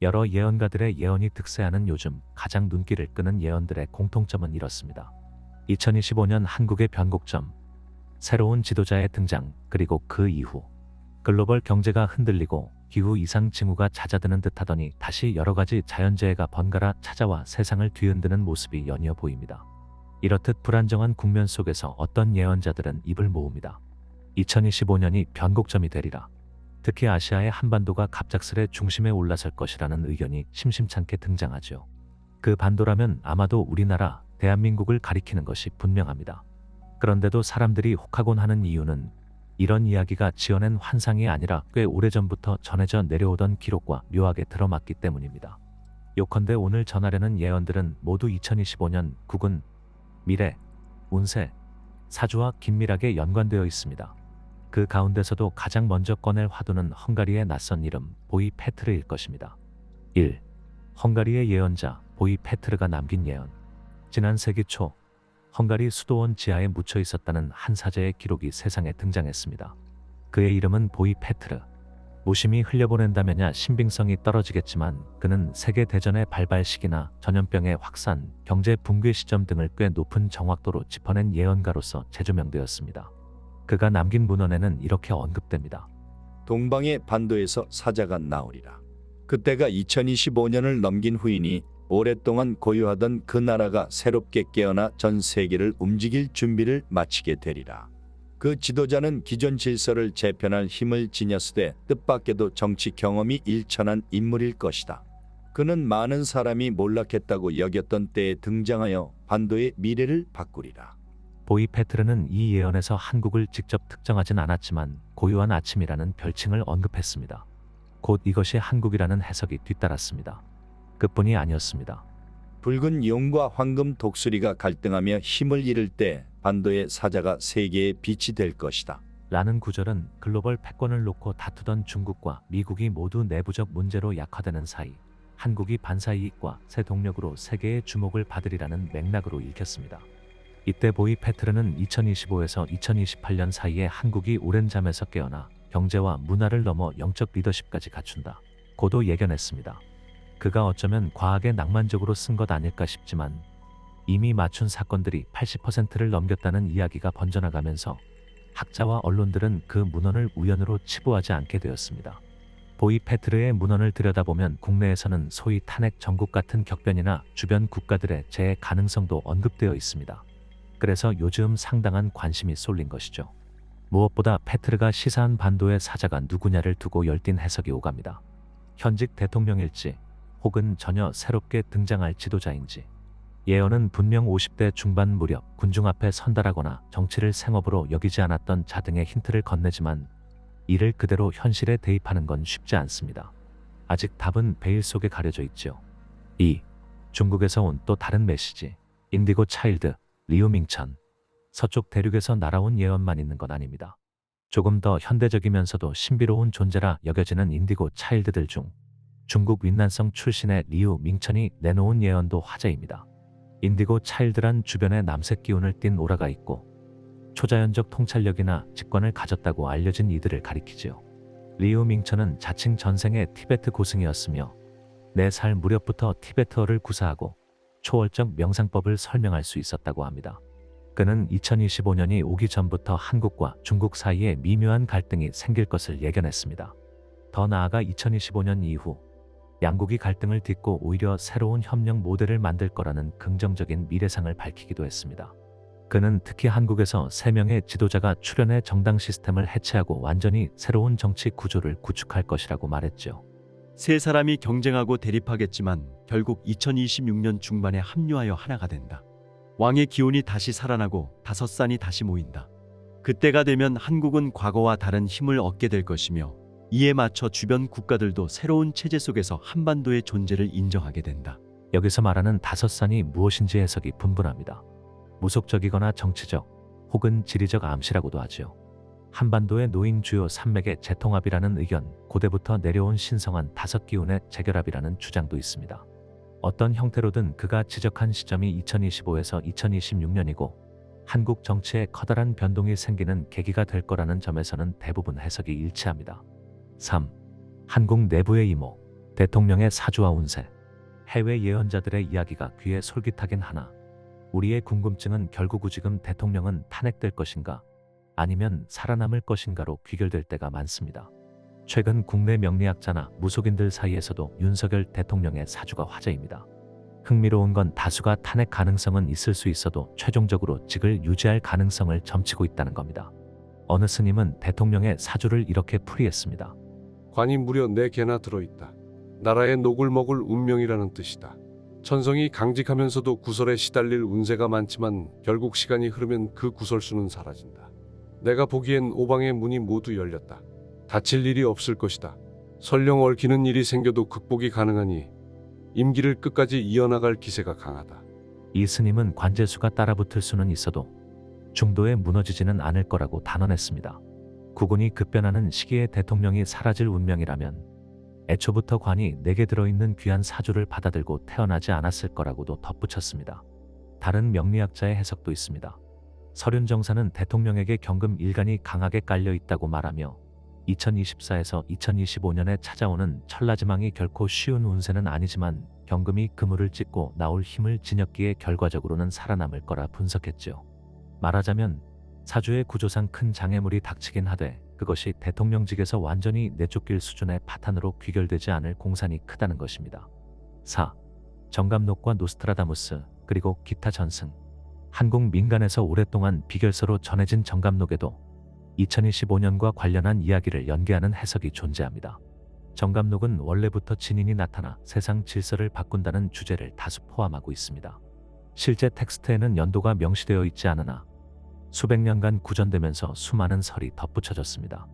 여러 예언가들의 예언이 득세하는 요즘 가장 눈길을 끄는 예언들의 공통점은 이렇습니다. 2025년 한국의 변곡점, 새로운 지도자의 등장, 그리고 그 이후 글로벌 경제가 흔들리고 기후 이상 징후가 잦아드는 듯하더니 다시 여러 가지 자연재해가 번갈아 찾아와 세상을 뒤흔드는 모습이 연이어 보입니다. 이렇듯 불안정한 국면 속에서 어떤 예언자들은 입을 모읍니다. 2025년이 변곡점이 되리라. 특히 아시아의 한반도가 갑작스레 중심에 올라설 것이라는 의견이 심심찮게 등장하죠. 그 반도라면 아마도 우리나라, 대한민국을 가리키는 것이 분명합니다. 그런데도 사람들이 혹하곤 하는 이유는 이런 이야기가 지어낸 환상이 아니라 꽤 오래전부터 전해져 내려오던 기록과 묘하게 들어맞기 때문입니다. 요컨대 오늘 전하려는 예언들은 모두 2025년 국운, 미래, 운세, 사주와 긴밀하게 연관되어 있습니다. 그 가운데서도 가장 먼저 꺼낼 화두는 헝가리의 낯선 이름 보이 페트르일 것입니다. 1. 헝가리의 예언자 보이 페트르가 남긴 예언. 지난 세기 초 헝가리 수도원 지하에 묻혀 있었다는 한 사제의 기록이 세상에 등장했습니다. 그의 이름은 보이 페트르. 무심히 흘려보낸다면야 신빙성이 떨어지겠지만 그는 세계대전의 발발 시기나 전염병의 확산, 경제 붕괴 시점 등을 꽤 높은 정확도로 짚어낸 예언가로서 재조명되었습니다. 그가 남긴 문헌에는 이렇게 언급됩니다. 동방의 반도에서 사자가 나오리라. 그때가 2025년을 넘긴 후이니 오랫동안 고요하던 그 나라가 새롭게 깨어나 전 세계를 움직일 준비를 마치게 되리라. 그 지도자는 기존 질서를 재편할 힘을 지녔으되 뜻밖에도 정치 경험이 일천한 인물일 것이다. 그는 많은 사람이 몰락했다고 여겼던 때에 등장하여 반도의 미래를 바꾸리라. 보이 페트르는 이 예언에서 한국을 직접 특정하진 않았지만 고요한 아침이라는 별칭을 언급했습니다. 곧 이것이 한국이라는 해석이 뒤따랐습니다. 그뿐이 아니었습니다. 붉은 용과 황금 독수리가 갈등하며 힘을 잃을 때 반도의 사자가 세계의 빛이 될 것이다. 라는 구절은 글로벌 패권을 놓고 다투던 중국과 미국이 모두 내부적 문제로 약화되는 사이 한국이 반사이익과 새 동력으로 세계의 주목을 받으리라는 맥락으로 읽혔습니다. 이때 보이 페트르는 2025에서 2028년 사이에 한국이 오랜 잠에서 깨어나 경제와 문화를 넘어 영적 리더십까지 갖춘다. 고도 예견했습니다. 그가 어쩌면 과하게 낭만적으로 쓴 것 아닐까 싶지만 이미 맞춘 사건들이 80%를 넘겼다는 이야기가 번져나가면서 학자와 언론들은 그 문헌을 우연으로 치부하지 않게 되었습니다. 보이 페트르의 문헌을 들여다보면 국내에서는 소위 탄핵 정국 같은 격변이나 주변 국가들의 재해 가능성도 언급되어 있습니다. 그래서 요즘 상당한 관심이 쏠린 것이죠. 무엇보다 페트르가 시사한 반도의 사자가 누구냐를 두고 열띤 해석이 오갑니다. 현직 대통령일지 혹은 전혀 새롭게 등장할 지도자인지. 예언은 분명 50대 중반 무렵 군중 앞에 선달하거나 정치를 생업으로 여기지 않았던 자 등의 힌트를 건네지만 이를 그대로 현실에 대입하는 건 쉽지 않습니다. 아직 답은 베일 속에 가려져 있죠. 2. 중국에서 온 또 다른 메시지. 인디고 차일드, 리우 밍천. 서쪽 대륙에서 날아온 예언만 있는 건 아닙니다. 조금 더 현대적이면서도 신비로운 존재라 여겨지는 인디고 차일드들 중 중국 윈난성 출신의 리우 밍천이 내놓은 예언도 화제입니다. 인디고 차일드란 주변에 남색 기운을 띤 오라가 있고 초자연적 통찰력이나 직관을 가졌다고 알려진 이들을 가리키지요. 리우 밍천은 자칭 전생의 티베트 고승이었으며 4살 무렵부터 티베트어를 구사하고 초월적 명상법을 설명할 수 있었다고 합니다. 그는 2025년이 오기 전부터 한국과 중국 사이에 미묘한 갈등이 생길 것을 예견했습니다. 더 나아가 2025년 이후 양국이 갈등을 딛고 오히려 새로운 협력 모델을 만들 거라는 긍정적인 미래상을 밝히기도 했습니다. 그는 특히 한국에서 3명의 지도자가 출연해 정당 시스템을 해체하고 완전히 새로운 정치 구조를 구축할 것이라고 말했죠. 세 사람이 경쟁하고 대립하겠지만 결국 2026년 중반에 합류하여 하나가 된다. 왕의 기운이 다시 살아나고 5산이 다시 모인다. 그때가 되면 한국은 과거와 다른 힘을 얻게 될 것이며 이에 맞춰 주변 국가들도 새로운 체제 속에서 한반도의 존재를 인정하게 된다. 여기서 말하는 5산이 무엇인지 해석이 분분합니다. 무속적이거나 정치적 혹은 지리적 암시라고도 하죠. 한반도에 놓인 주요 산맥의 재통합이라는 의견, 고대부터 내려온 신성한 5기운의 재결합이라는 주장도 있습니다. 어떤 형태로든 그가 지적한 시점이 2025에서 2026년이고 한국 정치에 커다란 변동이 생기는 계기가 될 거라는 점에서는 대부분 해석이 일치합니다. 3. 한국 내부의 이목. 대통령의 사주와 운세, 해외 예언자들의 이야기가 귀에 솔깃하긴 하나 우리의 궁금증은 결국 지금 대통령은 탄핵될 것인가 아니면 살아남을 것인가로 귀결될 때가 많습니다. 최근 국내 명리학자나 무속인들 사이에서도 윤석열 대통령의 사주가 화제입니다. 흥미로운 건 다수가 탄핵 가능성은 있을 수 있어도 최종적으로 직을 유지할 가능성을 점치고 있다는 겁니다. 어느 스님은 대통령의 사주를 이렇게 풀이했습니다. 관이 무려 4개나 들어있다. 나라의 녹을 먹을 운명이라는 뜻이다. 천성이 강직하면서도 구설에 시달릴 운세가 많지만 결국 시간이 흐르면 그 구설수는 사라진다. 내가 보기엔 오방의 문이 모두 열렸다. 다칠 일이 없을 것이다. 설령 얽히는 일이 생겨도 극복이 가능하니 임기를 끝까지 이어나갈 기세가 강하다. 이 스님은 관제수가 따라붙을 수는 있어도 중도에 무너지지는 않을 거라고 단언했습니다. 국운이 급변하는 시기에 대통령이 사라질 운명이라면 애초부터 관이 4개 들어있는 귀한 사주를 받아들고 태어나지 않았을 거라고도 덧붙였습니다. 다른 명리학자의 해석도 있습니다. 설윤정사는 대통령에게 경금 일간이 강하게 깔려 있다고 말하며 2024에서 2025년에 찾아오는 천라지망이 결코 쉬운 운세는 아니지만 경금이 그물을 찢고 나올 힘을 지녔기에 결과적으로는 살아남을 거라 분석했죠. 말하자면 사주의 구조상 큰 장애물이 닥치긴 하되 그것이 대통령직에서 완전히 내쫓길 수준의 파탄으로 귀결되지 않을 공산이 크다는 것입니다. 4. 정감록과 노스트라다무스 그리고 기타 전승. 한국 민간에서 오랫동안 비결서로 전해진 정감록에도 2025년과 관련한 이야기를 연계하는 해석이 존재합니다. 정감록은 원래부터 진인이 나타나 세상 질서를 바꾼다는 주제를 다수 포함하고 있습니다. 실제 텍스트에는 연도가 명시되어 있지 않으나 수백 년간 구전되면서 수많은 설이 덧붙여졌습니다.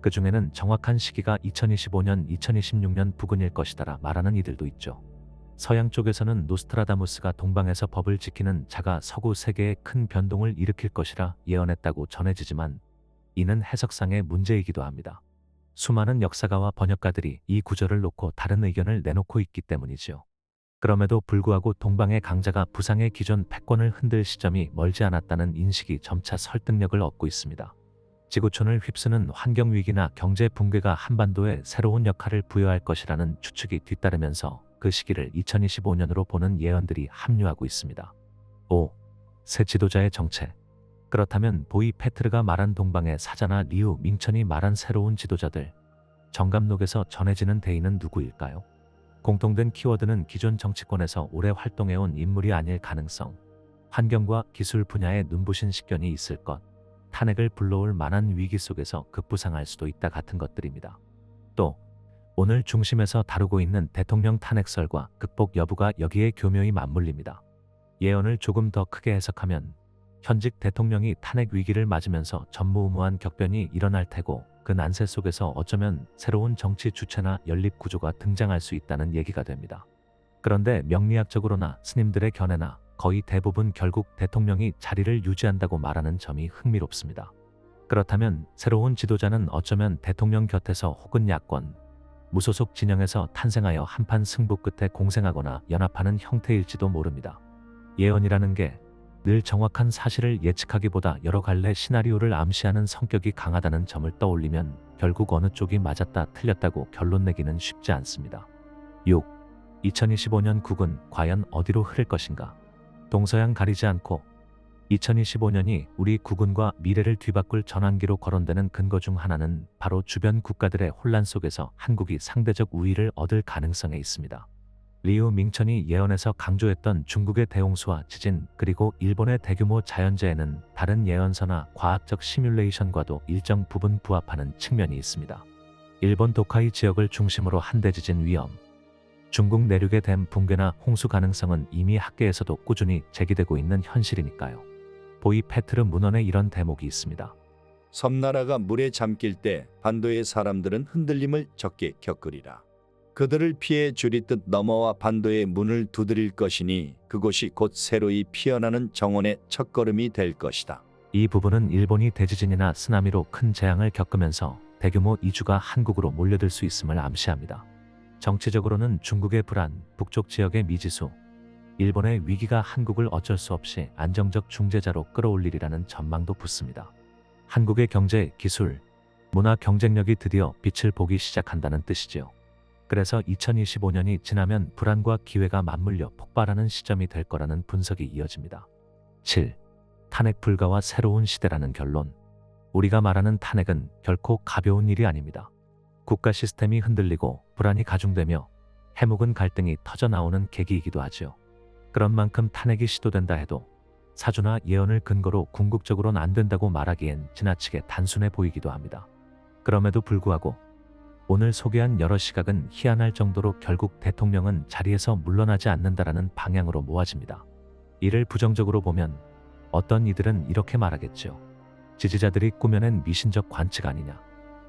그 중에는 정확한 시기가 2025년, 2026년 부근일 것이다라 말하는 이들도 있죠. 서양 쪽에서는 노스트라다무스가 동방에서 법을 지키는 자가 서구 세계에 큰 변동을 일으킬 것이라 예언했다고 전해지지만 이는 해석상의 문제이기도 합니다. 수많은 역사가와 번역가들이 이 구절을 놓고 다른 의견을 내놓고 있기 때문이지요. 그럼에도 불구하고 동방의 강자가 부상의 기존 패권을 흔들 시점이 멀지 않았다는 인식이 점차 설득력을 얻고 있습니다. 지구촌을 휩쓰는 환경위기나 경제 붕괴가 한반도에 새로운 역할을 부여할 것이라는 추측이 뒤따르면서 그 시기를 2025년으로 보는 예언들이 합류하고 있습니다. 5. 새 지도자의 정체. 그렇다면 보이 페트르가 말한 동방의 사자나 리우 밍천이 말한 새로운 지도자들, 정감록에서 전해지는 대의는 누구일까요? 공통된 키워드는 기존 정치권에서 오래 활동해온 인물이 아닐 가능성, 환경과 기술 분야에 눈부신 식견이 있을 것, 탄핵을 불러올 만한 위기 속에서 급부상할 수도 있다 같은 것들입니다. 또 오늘 중심에서 다루고 있는 대통령 탄핵설과 극복 여부가 여기에 교묘히 맞물립니다. 예언을 조금 더 크게 해석하면 현직 대통령이 탄핵 위기를 맞으면서 전무후무한 격변이 일어날 테고 그 난세 속에서 어쩌면 새로운 정치 주체나 연립 구조가 등장할 수 있다는 얘기가 됩니다. 그런데 명리학적으로나 스님들의 견해나 거의 대부분 결국 대통령이 자리를 유지한다고 말하는 점이 흥미롭습니다. 그렇다면 새로운 지도자는 어쩌면 대통령 곁에서 혹은 야권, 무소속 진영에서 탄생하여 한판 승부 끝에 공생하거나 연합하는 형태일지도 모릅니다. 예언이라는 게 늘 정확한 사실을 예측하기보다 여러 갈래 시나리오를 암시하는 성격이 강하다는 점을 떠올리면 결국 어느 쪽이 맞았다 틀렸다고 결론 내기는 쉽지 않습니다. 6. 2025년 국은 과연 어디로 흐를 것인가? 동서양 가리지 않고 2025년이 우리 국운과 미래를 뒤바꿀 전환기로 거론되는 근거 중 하나는 바로 주변 국가들의 혼란 속에서 한국이 상대적 우위를 얻을 가능성에 있습니다. 리우 밍천이 예언에서 강조했던 중국의 대홍수와 지진 그리고 일본의 대규모 자연재해는 다른 예언서나 과학적 시뮬레이션과도 일정 부분 부합하는 측면이 있습니다. 일본 도카이 지역을 중심으로 한대 지진 위험, 중국 내륙의 댐 붕괴나 홍수 가능성은 이미 학계에서도 꾸준히 제기되고 있는 현실이니까요. 보이 페트르 문헌에 이런 대목이 있습니다. 섬나라가 물에 잠길 때 반도의 사람들은 흔들림을 적게 겪으리라. 그들을 피해 줄이듯 넘어와 반도의 문을 두드릴 것이니 그곳이 곧 새로이 피어나는 정원의 첫걸음이 될 것이다. 이 부분은 일본이 대지진이나 쓰나미로 큰 재앙을 겪으면서 대규모 이주가 한국으로 몰려들 수 있음을 암시합니다. 정치적으로는 중국의 불안, 북쪽 지역의 미지수, 일본의 위기가 한국을 어쩔 수 없이 안정적 중재자로 끌어올리리라는 전망도 붙습니다. 한국의 경제, 기술, 문화 경쟁력이 드디어 빛을 보기 시작한다는 뜻이지요. 그래서 2025년이 지나면 불안과 기회가 맞물려 폭발하는 시점이 될 거라는 분석이 이어집니다. 7. 탄핵 불가와 새로운 시대라는 결론. 우리가 말하는 탄핵은 결코 가벼운 일이 아닙니다. 국가 시스템이 흔들리고 불안이 가중되며 해묵은 갈등이 터져나오는 계기이기도 하죠. 그런 만큼 탄핵이 시도된다 해도 사주나 예언을 근거로 궁극적으로는 안 된다고 말하기엔 지나치게 단순해 보이기도 합니다. 그럼에도 불구하고 오늘 소개한 여러 시각은 희한할 정도로 결국 대통령은 자리에서 물러나지 않는다라는 방향으로 모아집니다. 이를 부정적으로 보면 어떤 이들은 이렇게 말하겠죠. 지지자들이 꾸며낸 미신적 관측 아니냐.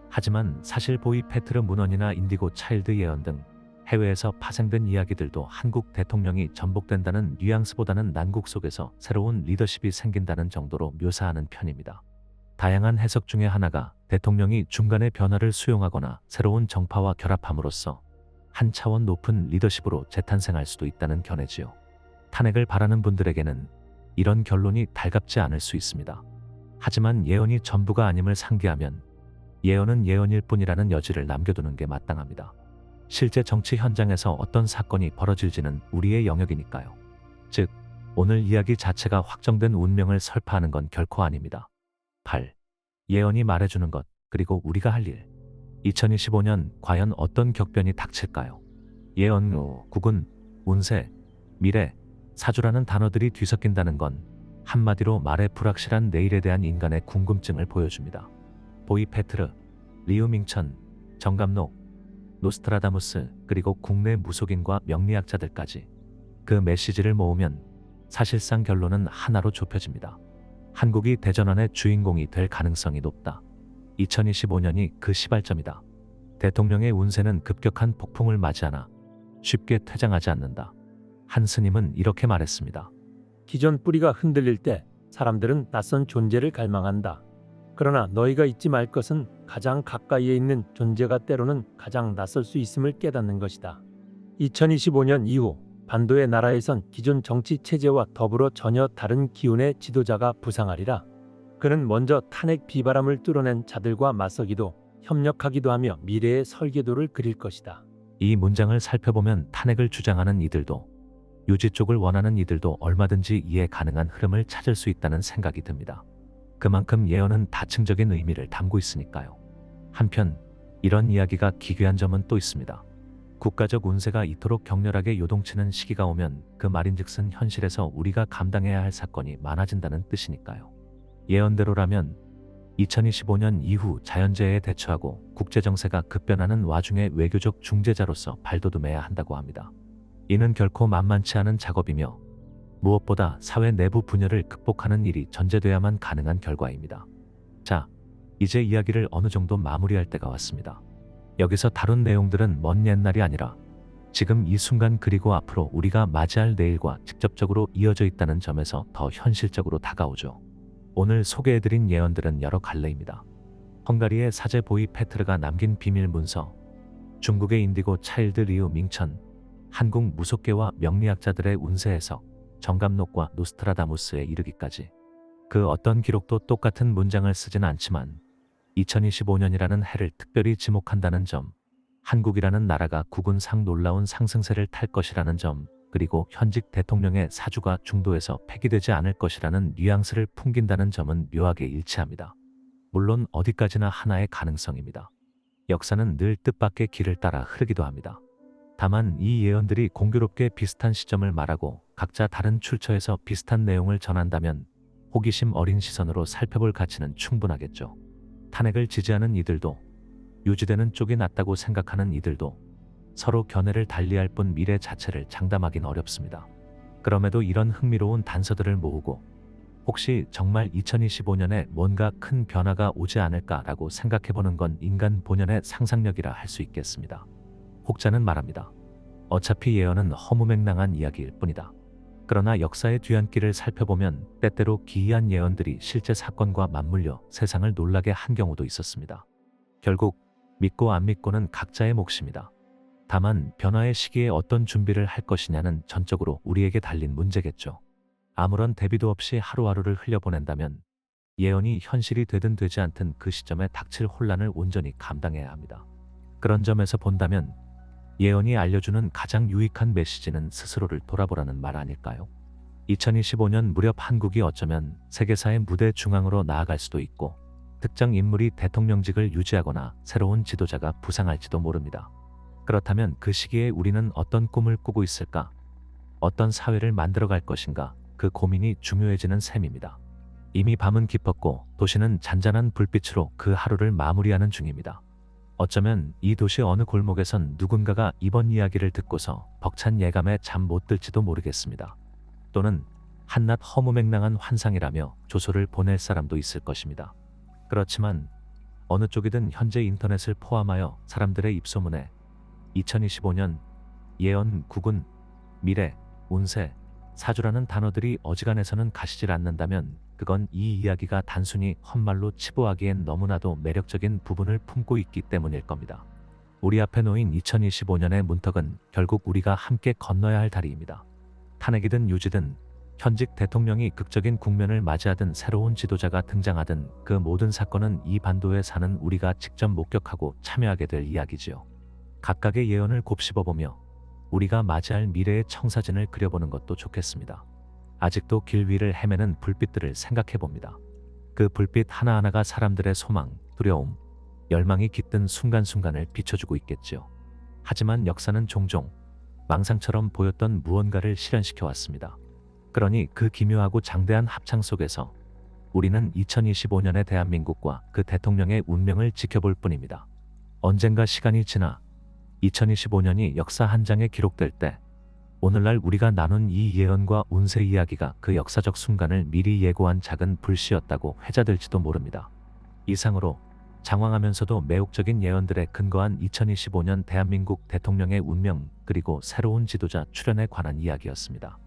하지만 사실 보이 페트르 문헌이나 인디고 차일드 예언 등 해외에서 파생된 이야기들도 한국 대통령이 전복된다는 뉘앙스보다는 난국 속에서 새로운 리더십이 생긴다는 정도로 묘사하는 편입니다. 다양한 해석 중에 하나가 대통령이 중간에 변화를 수용하거나 새로운 정파와 결합함으로써 한 차원 높은 리더십으로 재탄생할 수도 있다는 견해지요. 탄핵을 바라는 분들에게는 이런 결론이 달갑지 않을 수 있습니다. 하지만 예언이 전부가 아님을 상기하면 예언은 예언일 뿐이라는 여지를 남겨두는 게 마땅합니다. 실제 정치 현장에서 어떤 사건이 벌어질지는 우리의 영역이니까요. 즉, 오늘 이야기 자체가 확정된 운명을 설파하는 건 결코 아닙니다. 8. 예언이 말해주는 것, 그리고 우리가 할 일. 2025년 과연 어떤 격변이 닥칠까요? 예언, 국운, 운세, 미래, 사주라는 단어들이 뒤섞인다는 건 한마디로 말해 불확실한 내일에 대한 인간의 궁금증을 보여줍니다. 보이 페트르, 리우 밍천, 정감록, 노스트라다무스, 그리고 국내 무속인과 명리학자들까지 그 메시지를 모으면 사실상 결론은 하나로 좁혀집니다. 한국이 대전환의 주인공이 될 가능성이 높다. 2025년이 그 시발점이다. 대통령의 운세는 급격한 폭풍을 맞이하나 쉽게 퇴장하지 않는다. 한 스님은 이렇게 말했습니다. 기존 뿌리가 흔들릴 때 사람들은 낯선 존재를 갈망한다. 그러나 너희가 잊지 말 것은 가장 가까이에 있는 존재가 때로는 가장 낯설 수 있음을 깨닫는 것이다. 2025년 이후 반도의 나라에선 기존 정치 체제와 더불어 전혀 다른 기운의 지도자가 부상하리라. 그는 먼저 탄핵 비바람을 뚫어낸 자들과 맞서기도 협력하기도 하며 미래의 설계도를 그릴 것이다. 이 문장을 살펴보면 탄핵을 주장하는 이들도 유지 쪽을 원하는 이들도 얼마든지 이해 가능한 흐름을 찾을 수 있다는 생각이 듭니다. 그만큼 예언은 다층적인 의미를 담고 있으니까요. 한편 이런 이야기가 기괴한 점은 또 있습니다. 국가적 운세가 이토록 격렬하게 요동치는 시기가 오면 그 말인즉슨 현실에서 우리가 감당해야 할 사건이 많아진다는 뜻이니까요. 예언대로라면 2025년 이후 자연재해에 대처하고 국제정세가 급변하는 와중에 외교적 중재자로서 발돋움해야 한다고 합니다. 이는 결코 만만치 않은 작업이며 무엇보다 사회 내부 분열을 극복하는 일이 전제돼야만 가능한 결과입니다. 자, 이제 이야기를 어느 정도 마무리할 때가 왔습니다. 여기서 다룬 내용들은 먼 옛날이 아니라 지금 이 순간 그리고 앞으로 우리가 맞이할 내일과 직접적으로 이어져 있다는 점에서 더 현실적으로 다가오죠. 오늘 소개해드린 예언들은 여러 갈래입니다. 헝가리의 사제 보이 페트르가 남긴 비밀 문서, 중국의 인디고 차일드 리우 밍천, 한국 무속계와 명리학자들의 운세 해석, 정감록과 노스트라다무스에 이르기까지 그 어떤 기록도 똑같은 문장을 쓰진 않지만 2025년이라는 해를 특별히 지목한다는 점, 한국이라는 나라가 국운상 놀라운 상승세를 탈 것이라는 점, 그리고 현직 대통령의 사주가 중도에서 폐기되지 않을 것이라는 뉘앙스를 풍긴다는 점은 묘하게 일치합니다. 물론 어디까지나 하나의 가능성입니다. 역사는 늘 뜻밖의 길을 따라 흐르기도 합니다. 다만 이 예언들이 공교롭게 비슷한 시점을 말하고 각자 다른 출처에서 비슷한 내용을 전한다면 호기심 어린 시선으로 살펴볼 가치는 충분하겠죠. 탄핵을 지지하는 이들도 유지되는 쪽이 낫다고 생각하는 이들도 서로 견해를 달리할 뿐 미래 자체를 장담하긴 어렵습니다. 그럼에도 이런 흥미로운 단서들을 모으고 혹시 정말 2025년에 뭔가 큰 변화가 오지 않을까라고 생각해보는 건 인간 본연의 상상력이라 할 수 있겠습니다. 혹자는 말합니다. 어차피 예언은 허무맹랑한 이야기일 뿐이다. 그러나 역사의 뒤안길을 살펴보면 때때로 기이한 예언들이 실제 사건과 맞물려 세상을 놀라게 한 경우도 있었습니다. 결국 믿고 안 믿고는 각자의 몫입니다. 다만 변화의 시기에 어떤 준비를 할 것이냐는 전적으로 우리에게 달린 문제겠죠. 아무런 대비도 없이 하루하루를 흘려보낸다면 예언이 현실이 되든 되지 않든 그 시점에 닥칠 혼란을 온전히 감당해야 합니다. 그런 점에서 본다면 예언이 알려주는 가장 유익한 메시지는 스스로를 돌아보라는 말 아닐까요? 2025년 무렵 한국이 어쩌면 세계사의 무대 중앙으로 나아갈 수도 있고 특정 인물이 대통령직을 유지하거나 새로운 지도자가 부상할지도 모릅니다. 그렇다면 그 시기에 우리는 어떤 꿈을 꾸고 있을까? 어떤 사회를 만들어갈 것인가? 그 고민이 중요해지는 셈입니다. 이미 밤은 깊었고 도시는 잔잔한 불빛으로 그 하루를 마무리하는 중입니다. 어쩌면 이 도시 어느 골목에선 누군가가 이번 이야기를 듣고서 벅찬 예감에 잠 못 들지도 모르겠습니다. 또는 한낱 허무맹랑한 환상이라며 조소를 보낼 사람도 있을 것입니다. 그렇지만 어느 쪽이든 현재 인터넷을 포함하여 사람들의 입소문에 2025년, 예언, 구군, 미래, 운세, 사주라는 단어들이 어지간해서는 가시질 않는다면 그건 이 이야기가 단순히 헛말로 치부하기엔 너무나도 매력적인 부분을 품고 있기 때문일 겁니다. 우리 앞에 놓인 2025년의 문턱은 결국 우리가 함께 건너야 할 다리입니다. 탄핵이든 유지든 현직 대통령이 극적인 국면을 맞이하든 새로운 지도자가 등장하든 그 모든 사건은 이 반도에 사는 우리가 직접 목격하고 참여하게 될 이야기지요. 각각의 예언을 곱씹어보며 우리가 맞이할 미래의 청사진을 그려보는 것도 좋겠습니다. 아직도 길 위를 헤매는 불빛들을 생각해봅니다. 그 불빛 하나하나가 사람들의 소망, 두려움, 열망이 깃든 순간순간을 비춰주고 있겠지요. 하지만 역사는 종종 망상처럼 보였던 무언가를 실현시켜 왔습니다. 그러니 그 기묘하고 장대한 합창 속에서 우리는 2025년의 대한민국과 그 대통령의 운명을 지켜볼 뿐입니다. 언젠가 시간이 지나 2025년이 역사 한 장에 기록될 때 오늘날 우리가 나눈 이 예언과 운세 이야기가 그 역사적 순간을 미리 예고한 작은 불씨였다고 회자될지도 모릅니다. 이상으로 장황하면서도 매혹적인 예언들에 근거한 2025년 대한민국 대통령의 운명 그리고 새로운 지도자 출현에 관한 이야기였습니다.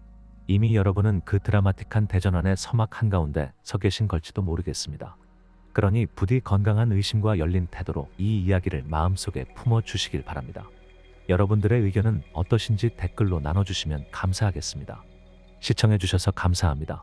이미 여러분은 그 드라마틱한 대전환의 서막 한가운데 서 계신 걸지도 모르겠습니다. 그러니 부디 건강한 의심과 열린 태도로 이 이야기를 마음속에 품어주시길 바랍니다. 여러분들의 의견은 어떠신지 댓글로 나눠주시면 감사하겠습니다. 시청해주셔서 감사합니다.